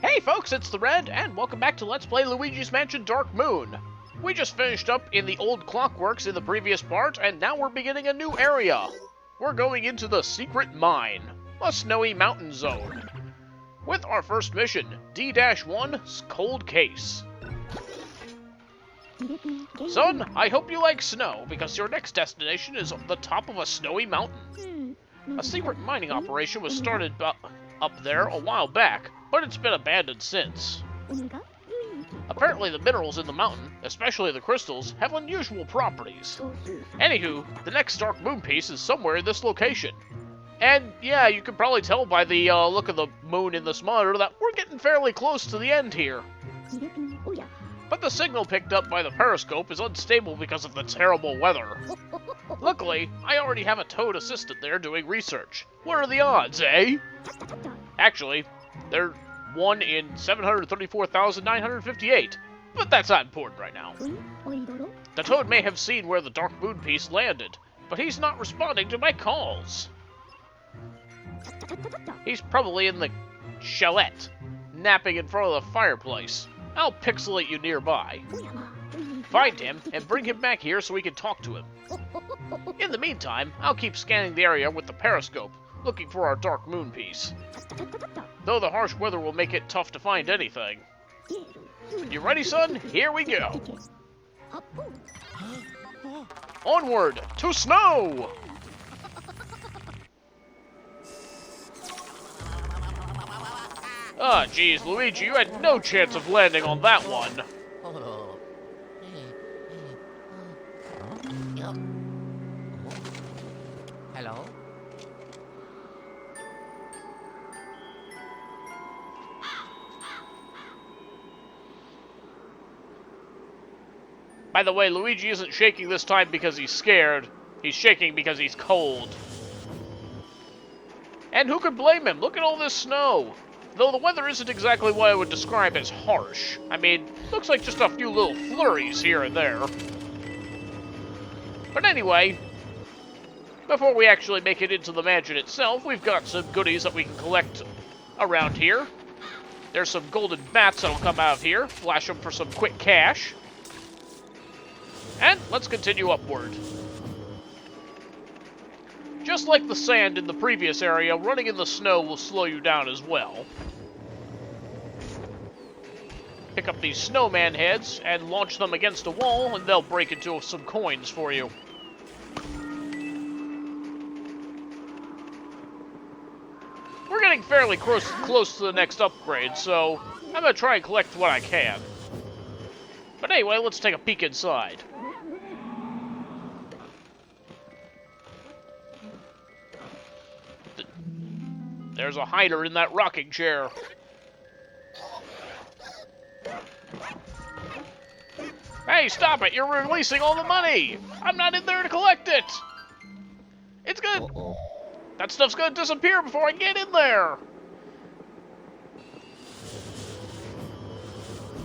Hey folks, it's the Red, and welcome back to Let's Play Luigi's Mansion Dark Moon. We just finished up in the old clockworks in the previous part, and now we're beginning a new area. We're going into the Secret Mine, a snowy mountain zone. With our first mission, D-1's Cold Case. Son, I hope you like snow, because your next destination is the top of a snowy mountain. A secret mining operation was started up there a while back, but it's been abandoned since. Apparently the minerals in the mountain, especially the crystals, have unusual properties. Anywho, the next Dark Moon piece is somewhere in this location. And yeah, you can probably tell by the look of the moon in this monitor that we're getting fairly close to the end here. But the signal picked up by the periscope is unstable because of the terrible weather. Luckily, I already have a Toad assistant there doing research. What are the odds, eh? Actually, they're 1 in 734,958, but that's not important right now. The Toad may have seen where the Dark Moon piece landed, but he's not responding to my calls. He's probably in the chalet, napping in front of the fireplace. I'll pixelate you nearby. Find him and bring him back here so we can talk to him. In the meantime, I'll keep scanning the area with the periscope, looking for our Dark Moon piece. Though the harsh weather will make it tough to find anything. You ready, son? Here we go. Onward to snow! Ah, geez, Luigi, you had no chance of landing on that one. Hello? By the way, Luigi isn't shaking this time because he's scared. He's shaking because he's cold. And who could blame him? Look at all this snow. Though the weather isn't exactly what I would describe as harsh. I mean, looks like just a few little flurries here and there. But anyway, before we actually make it into the mansion itself, we've got some goodies that we can collect around here. There's some golden bats that'll come out of here. Flash them for some quick cash. And let's continue upward. Just like the sand in the previous area, running in the snow will slow you down as well. Pick up these snowman heads and launch them against a wall, and they'll break into some coins for you. We're getting fairly close to the next upgrade, so I'm going to try and collect what I can. But anyway, let's take a peek inside. There's a hider in that rocking chair. Hey, stop it! You're releasing all the money! I'm not in there to collect it! It's good! That stuff's gonna disappear before I get in there!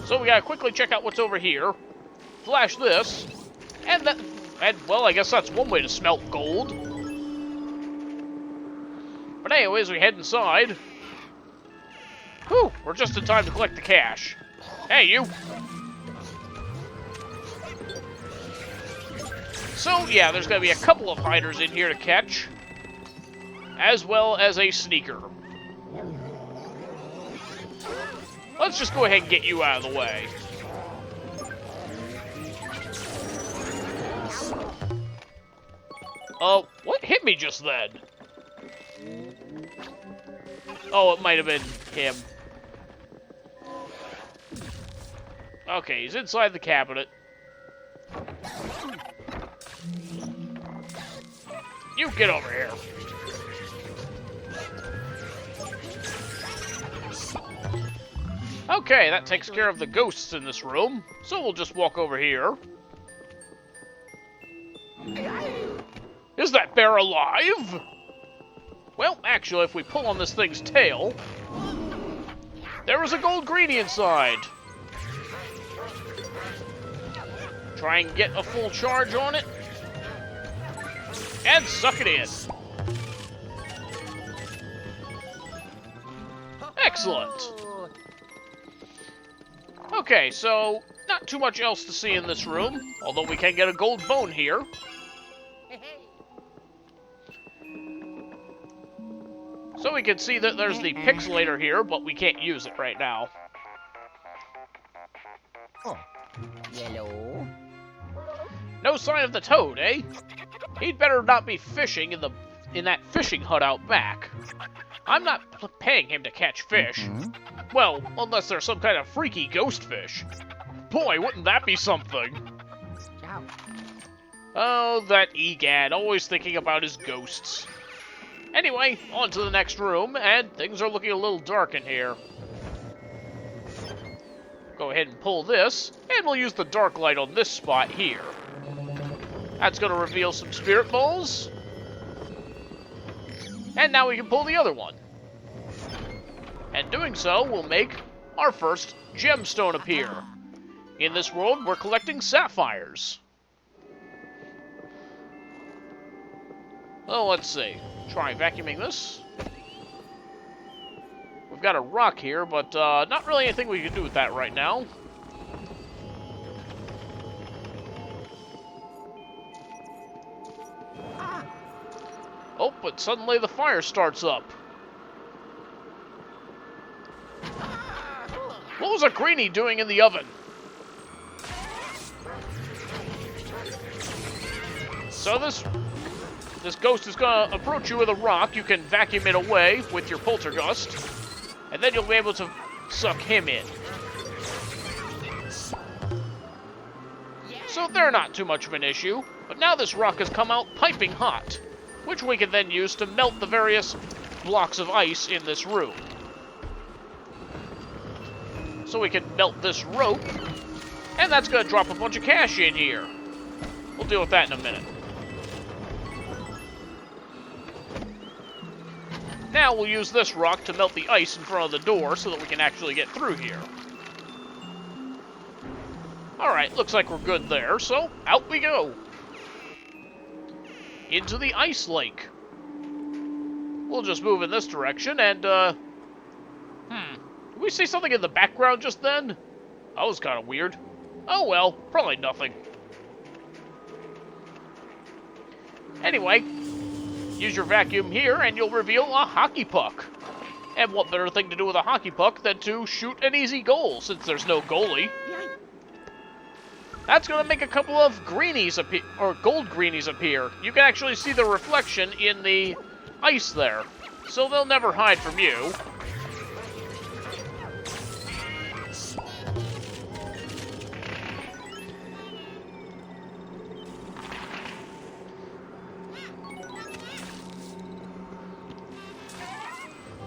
So we gotta quickly check out what's over here. Flash this. And well, I guess that's one way to smelt gold. But anyways, we head inside. Whew, we're just in time to collect the cash. Hey, you! So, yeah, there's gonna be a couple of hiders in here to catch. As well as a sneaker. Let's just go ahead and get you out of the way. Oh, what hit me just then? Oh, it might have been him. Okay, he's inside the cabinet. You get over here. Okay, that takes care of the ghosts in this room, so we'll just walk over here. Is that bear alive? Well, actually, if we pull on this thing's tail, there is a gold greenie inside. Try and get a full charge on it. And suck it in. Excellent. Okay, so not too much else to see in this room, although we can get a gold bone here. So we can see that there's the pixelator here, but we can't use it right now. Oh, yellow. No sign of the toad, eh? He'd better not be fishing in that fishing hut out back. I'm not paying him to catch fish. Well, unless there's some kind of freaky ghost fish. Boy, wouldn't that be something? Ciao. Oh, that egad, always thinking about his ghosts. Anyway, on to the next room, and things are looking a little dark in here. Go ahead and pull this, and we'll use the dark light on this spot here. That's going to reveal some spirit bowls. And now we can pull the other one. And doing so will make our first gemstone appear. In this world, we're collecting sapphires. Oh, let's see. Try vacuuming this. We've got a rock here, but not really anything we can do with that right now. Oh, but suddenly the fire starts up. What was a greenie doing in the oven? So this ghost is going to approach you with a rock. You can vacuum it away with your poltergust, and then you'll be able to suck him in. So they're not too much of an issue, but now this rock has come out piping hot, which we can then use to melt the various blocks of ice in this room. So we can melt this rope, and that's going to drop a bunch of cash in here. We'll deal with that in a minute. Now we'll use this rock to melt the ice in front of the door so that we can actually get through here. Alright, looks like we're good there, so out we go. Into the ice lake. We'll just move in this direction and, did we see something in the background just then? That was kind of weird. Oh well, probably nothing. Anyway, use your vacuum here and you'll reveal a hockey puck. And what better thing to do with a hockey puck than to shoot an easy goal, since there's no goalie. That's going to make a couple of greenies appear, or gold greenies appear. You can actually see the reflection in the ice there, so they'll never hide from you.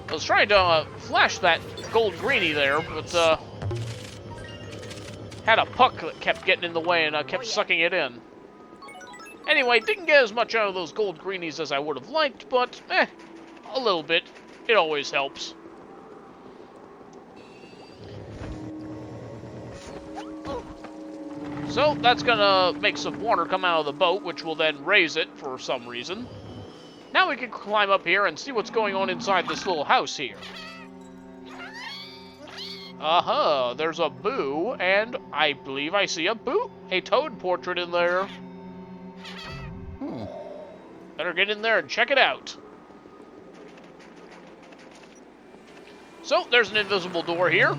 I was trying to flash that gold greenie there, but had a puck that kept getting in the way and I kept sucking it in. Anyway, didn't get as much out of those gold greenies as I would have liked, but a little bit. It always helps. So that's gonna make some water come out of the boat, which will then raise it for some reason. Now we can climb up here and see what's going on inside this little house here. There's a boo, and I believe I see a toad portrait in there. Better get in there and check it out. So, there's an invisible door here.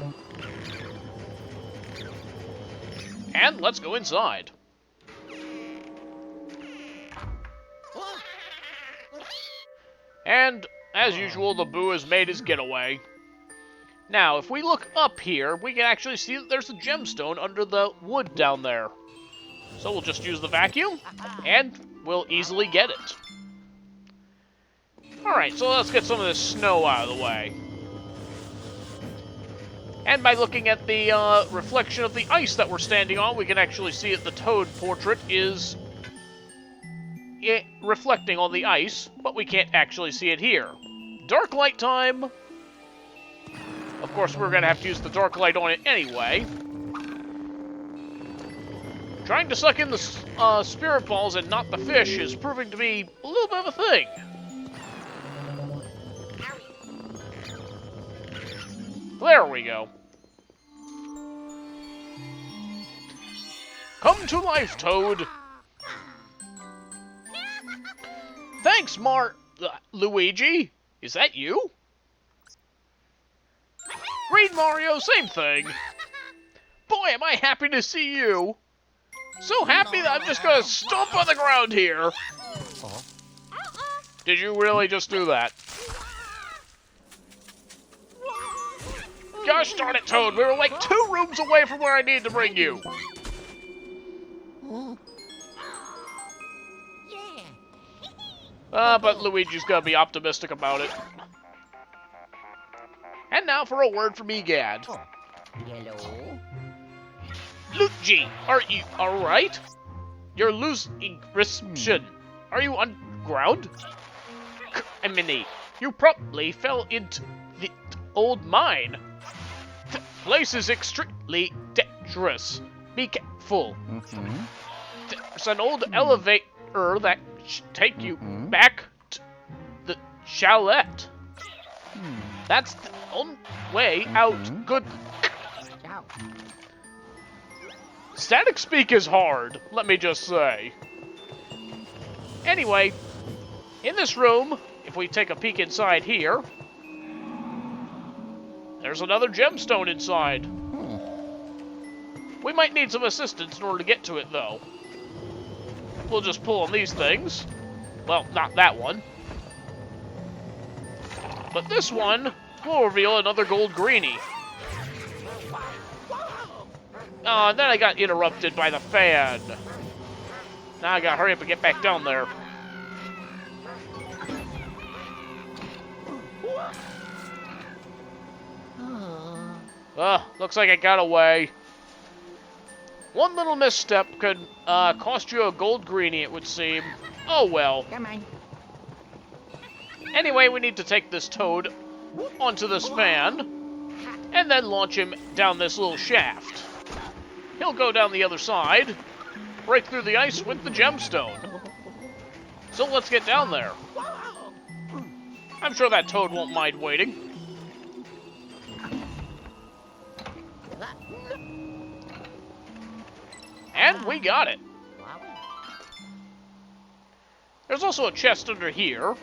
And let's go inside. And, as usual, the boo has made his getaway. Now, if we look up here, we can actually see that there's a gemstone under the wood down there. So we'll just use the vacuum, and we'll easily get it. Alright, so let's get some of this snow out of the way. And by looking at the reflection of the ice that we're standing on, we can actually see that the toad portrait is reflecting on the ice, but we can't actually see it here. Dark light time! Of course, we're going to have to use the dark light on it anyway. Trying to suck in the spirit balls and not the fish is proving to be a little bit of a thing. There we go. come to life, Toad. Thanks, Luigi. Is that you? Read Mario, same thing. Boy, am I happy to see you. So happy that I'm just gonna stomp on the ground here. Did you really just do that? Gosh darn it, Toad, we were like 2 rooms away from where I needed to bring you. But Luigi's gonna be optimistic about it. And now for a word from Egad. Yellow. Luigi, are you alright? You're losing reception. Are you on ground? I mean, you probably fell into the old mine. The place is extremely dangerous. Be careful. There's an old elevator that should take you back to the chalet. That's the only way out. Good. Static speak is hard, let me just say. Anyway, in this room, if we take a peek inside here, there's another gemstone inside. We might need some assistance in order to get to it, though. We'll just pull on these things. Well, not that one. But this one will reveal another gold greenie. Oh, and then I got interrupted by the fan. Now I gotta hurry up and get back down there. Looks like I got away. One little misstep could cost you a gold greenie, it would seem. Oh well. Come on. Anyway, we need to take this Toad onto this fan, and then launch him down this little shaft. He'll go down the other side, break through the ice with the gemstone. So let's get down there. I'm sure that Toad won't mind waiting. And we got it. There's also a chest under here,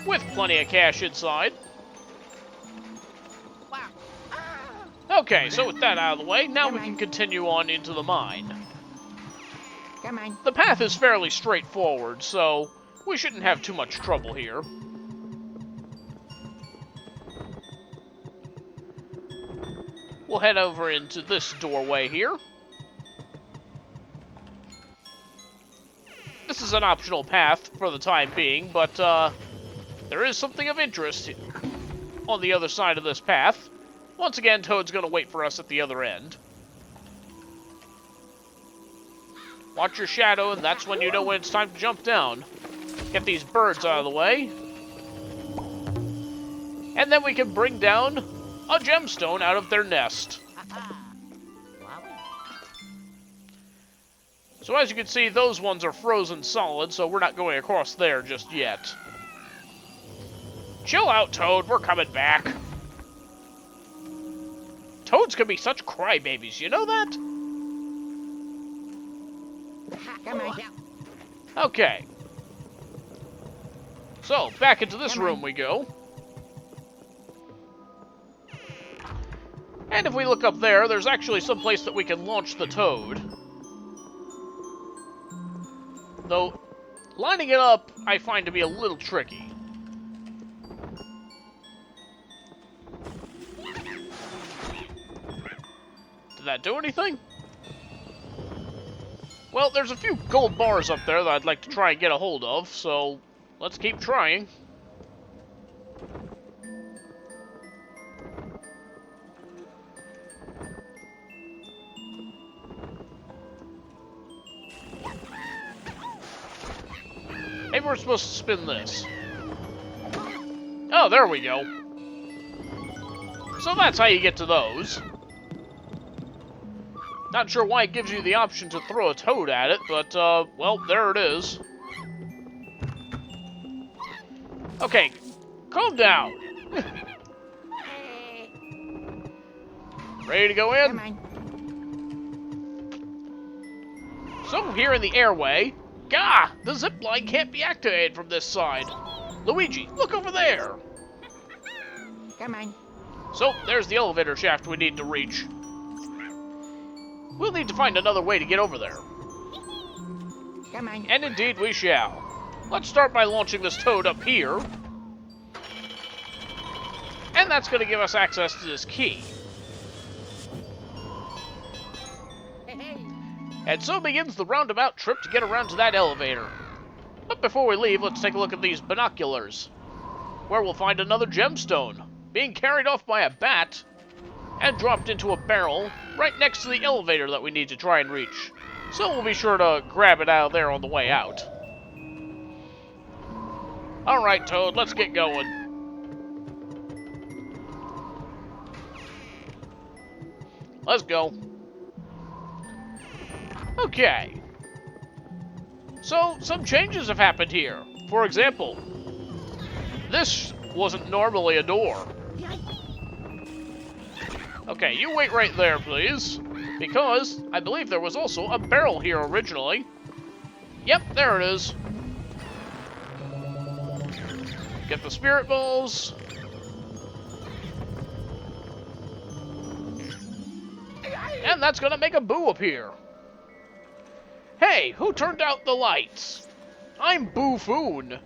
with plenty of cash inside. Okay, so with that out of the way, now we can continue on into the mine. Come on. The path is fairly straightforward, so we shouldn't have too much trouble here. We'll head over into this doorway here. This is an optional path for the time being, but there is something of interest on the other side of this path. Once again, Toad's going to wait for us at the other end. Watch your shadow, and that's when you know when it's time to jump down. Get these birds out of the way. And then we can bring down a gemstone out of their nest. So as you can see, those ones are frozen solid, so we're not going across there just yet. Chill out, Toad. We're coming back. Toads can be such crybabies, you know that? Come on. Okay. So, back into this room we go. And if we look up there, there's actually some place that we can launch the Toad. Though, lining it up, I find to be a little tricky. Did that do anything? Well, there's a few gold bars up there that I'd like to try and get a hold of, so let's keep trying. Maybe we're supposed to spin this. Oh, there we go. So that's how you get to those. Not sure why it gives you the option to throw a Toad at it, but, well, there it is. Okay, calm down. Ready to go in? Come on. So here in the airway, gah! The zipline can't be activated from this side. Luigi, look over there! Come on. So there's the elevator shaft we need to reach. We'll need to find another way to get over there. Come on. And indeed we shall. Let's start by launching this toad up here. And that's going to give us access to this key. And so begins the roundabout trip to get around to that elevator. But before we leave, let's take a look at these binoculars, where we'll find another gemstone, being carried off by a bat, and dropped into a barrel right next to the elevator that we need to try and reach. So we'll be sure to grab it out of there on the way out. Alright, Toad, let's get going. Let's go. Okay. So, some changes have happened here. For example, this wasn't normally a door. Okay, you wait right there, please. Because I believe there was also a barrel here originally. Yep, there it is. Get the spirit balls. And that's gonna make a boo appear. Hey, who turned out the lights? I'm Boo-Foon.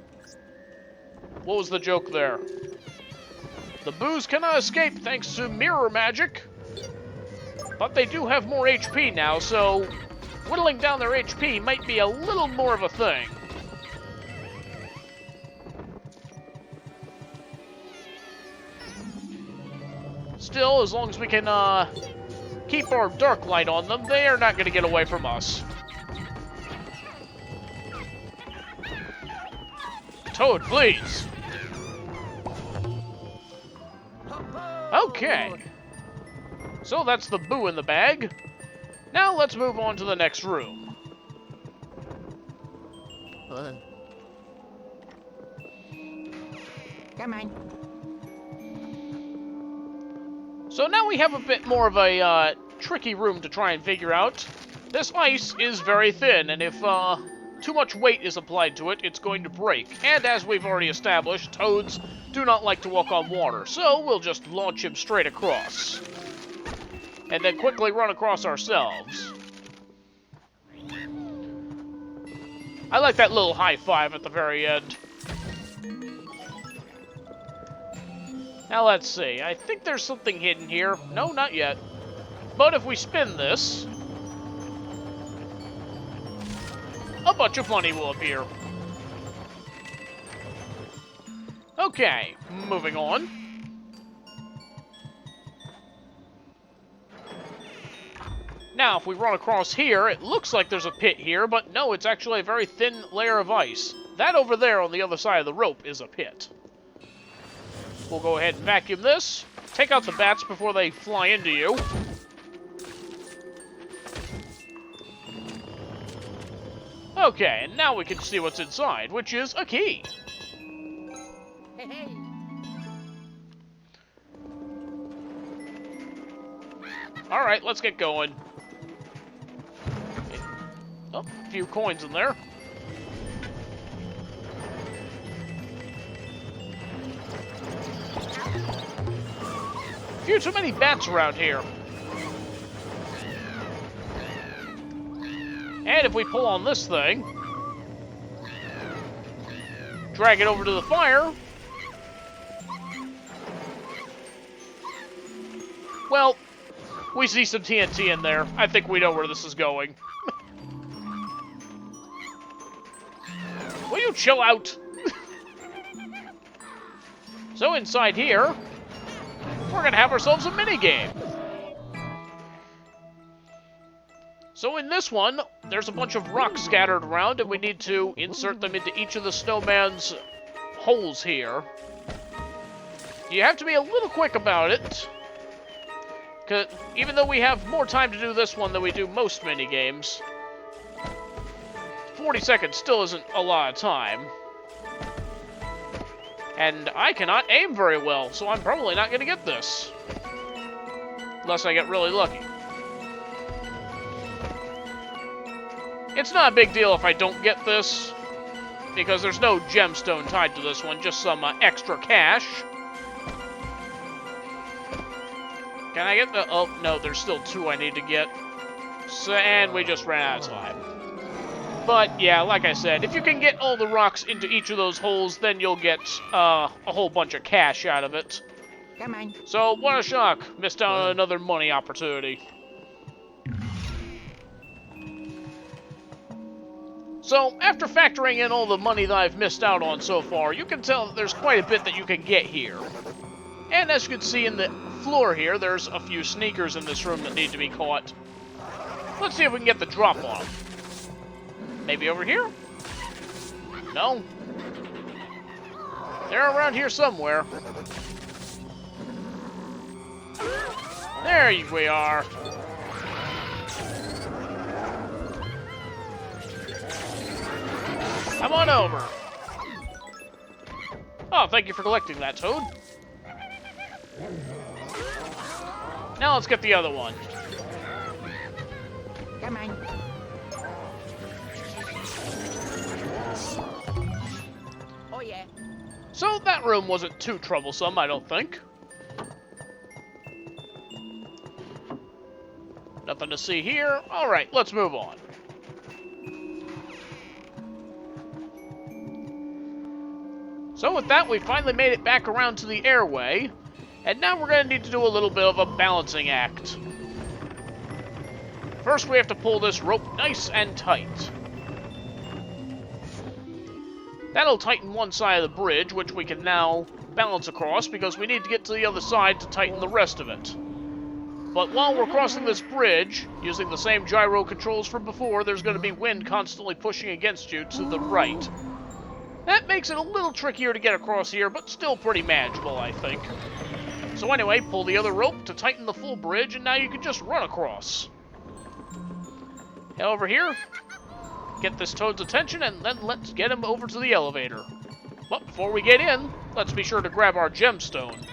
What was the joke there? The boos cannot escape thanks to mirror magic. But they do have more HP now, so whittling down their HP might be a little more of a thing. Still, as long as we can keep our dark light on them, they are not going to get away from us. Toad, please. Okay. So that's the boo in the bag. Now let's move on to the next room. Come on. So now we have a bit more of a tricky room to try and figure out. This ice is very thin, and if too much weight is applied to it, it's going to break. And as we've already established, toads do not like to walk on water, so we'll just launch him straight across. And then quickly run across ourselves. I like that little high five at the very end. Now let's see, I think there's something hidden here. No, not yet. But if we spin this, a bunch of money will appear. Okay, moving on. Now, if we run across here, it looks like there's a pit here, but no, it's actually a very thin layer of ice. That over there on the other side of the rope is a pit. We'll go ahead and vacuum this. Take out the bats before they fly into you. Okay, and now we can see what's inside, which is a key. Hey. Alright, let's get going. Oh, a few coins in there. Few too many bats around here. And if we pull on this thing, drag it over to the fire, well, we see some TNT in there. I think we know where this is going. Will you chill out? So inside here, we're gonna have ourselves a mini-game. So in this one, there's a bunch of rocks scattered around, and we need to insert them into each of the snowman's holes here. You have to be a little quick about it, 'cause even though we have more time to do this one than we do most mini-games, 40 seconds still isn't a lot of time. And I cannot aim very well, so I'm probably not going to get this. Unless I get really lucky. It's not a big deal if I don't get this, because there's no gemstone tied to this one, just some extra cash. Can I get the... Oh, no, there's still 2 I need to get. So, and we just ran out of time. But, yeah, like I said, if you can get all the rocks into each of those holes, then you'll get a whole bunch of cash out of it. Come on. So, what a shock. Missed out on another money opportunity. So, after factoring in all the money that I've missed out on so far, you can tell that there's quite a bit that you can get here. And as you can see in the floor here, there's a few sneakers in this room that need to be caught. Let's see if we can get the drop-off. Maybe over here? No? They're around here somewhere. There we are. Come on over. Oh, thank you for collecting that, Toad. Now let's get the other one. Come on. Oh, yeah. So that room wasn't too troublesome, I don't think. Nothing to see here. Alright, let's move on. So with that, we finally made it back around to the airway. And now we're going to need to do a little bit of a balancing act. First, we have to pull this rope nice and tight. That'll tighten one side of the bridge, which we can now balance across, because we need to get to the other side to tighten the rest of it. But while we're crossing this bridge, using the same gyro controls from before, there's going to be wind constantly pushing against you to the right. That makes it a little trickier to get across here, but still pretty manageable, I think. So anyway, pull the other rope to tighten the full bridge, and now you can just run across. Head over here, get this Toad's attention, and then let's get him over to the elevator. But before we get in, let's be sure to grab our gemstone.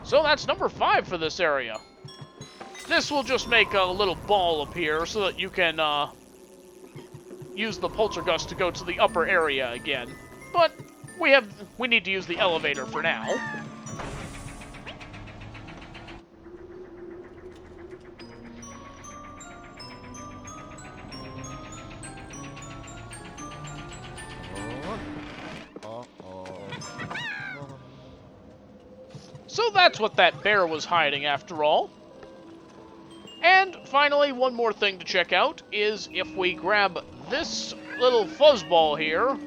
So that's number 5 for this area. This will just make a little ball appear so that you can use the poltergust to go to the upper area again. But we need to use the elevator for now. So that's what that bear was hiding after all. And finally, one more thing to check out is if we grab this little fuzzball here.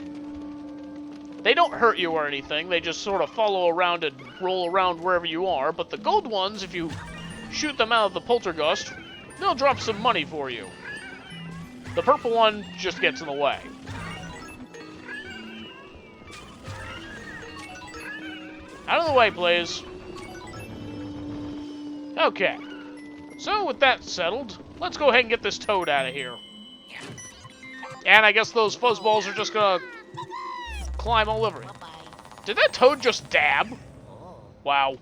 They don't hurt you or anything, they just sort of follow around and roll around wherever you are, but the gold ones, if you shoot them out of the poltergust, they'll drop some money for you. The purple one just gets in the way. Out of the way, please. Okay. So, with that settled, let's go ahead and get this Toad out of here. And I guess those fuzzballs are just gonna climb all over it. Did that Toad just dab? Wow.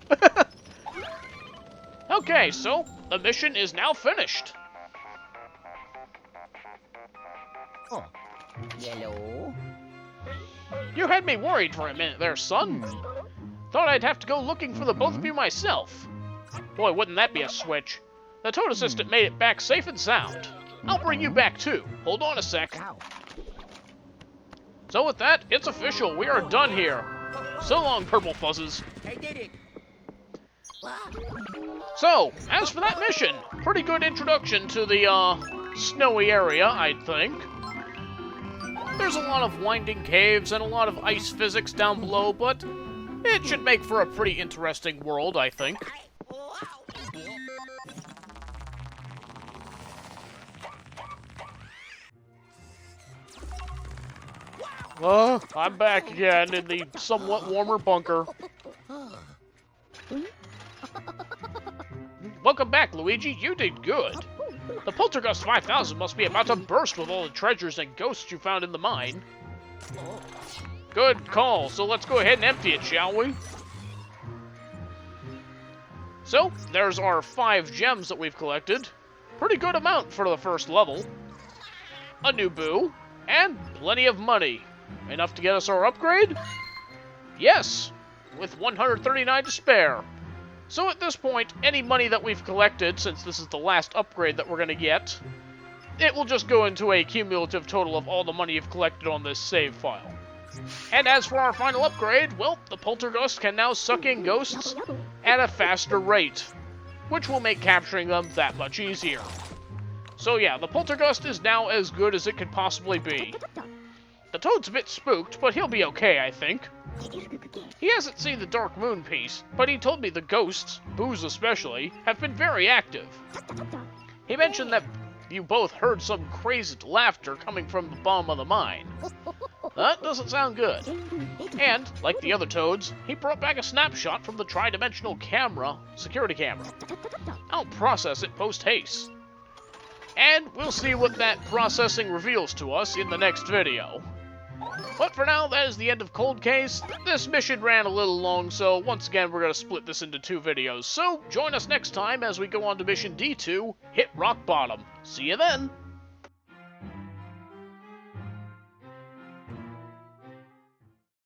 Okay, so the mission is now finished. Oh. Yellow. You had me worried for a minute there, son. Thought I'd have to go looking for the both of you myself. Boy, wouldn't that be a switch. The Toad Assistant made it back safe and sound. I'll bring you back too. Hold on a sec. Ow. So with that, it's official. We are done here. So long, Purple Fuzzes. I did it. So, as for that mission, pretty good introduction to the, snowy area, I'd think. There's a lot of winding caves and a lot of ice physics down below, but it should make for a pretty interesting world, I think. I'm back again in the somewhat warmer bunker. Welcome back, Luigi. You did good. The Poltergust 5000 must be about to burst with all the treasures and ghosts you found in the mine. Good call. So let's go ahead and empty it, shall we? So, there's our 5 gems that we've collected. Pretty good amount for the first level. A new boo, and plenty of money. Enough to get us our upgrade? Yes, with 139 to spare. So at this point, any money that we've collected, since this is the last upgrade that we're going to get, it will just go into a cumulative total of all the money you've collected on this save file. And as for our final upgrade, well, the poltergust can now suck in ghosts at a faster rate, which will make capturing them that much easier. So yeah, the poltergust is now as good as it could possibly be. The toad's a bit spooked, but he'll be okay, I think. He hasn't seen the Dark Moon piece, but he told me the ghosts, boos especially, have been very active. He mentioned that you both heard some crazed laughter coming from the bottom of the mine. That doesn't sound good. And, like the other toads, he brought back a snapshot from the tri-dimensional security camera. I'll process it post-haste. And we'll see what that processing reveals to us in the next video. But for now, that is the end of Cold Case. This mission ran a little long, so once again, we're going to split this into 2 videos. So join us next time as we go on to Mission D2, Hit Rock Bottom. See you then!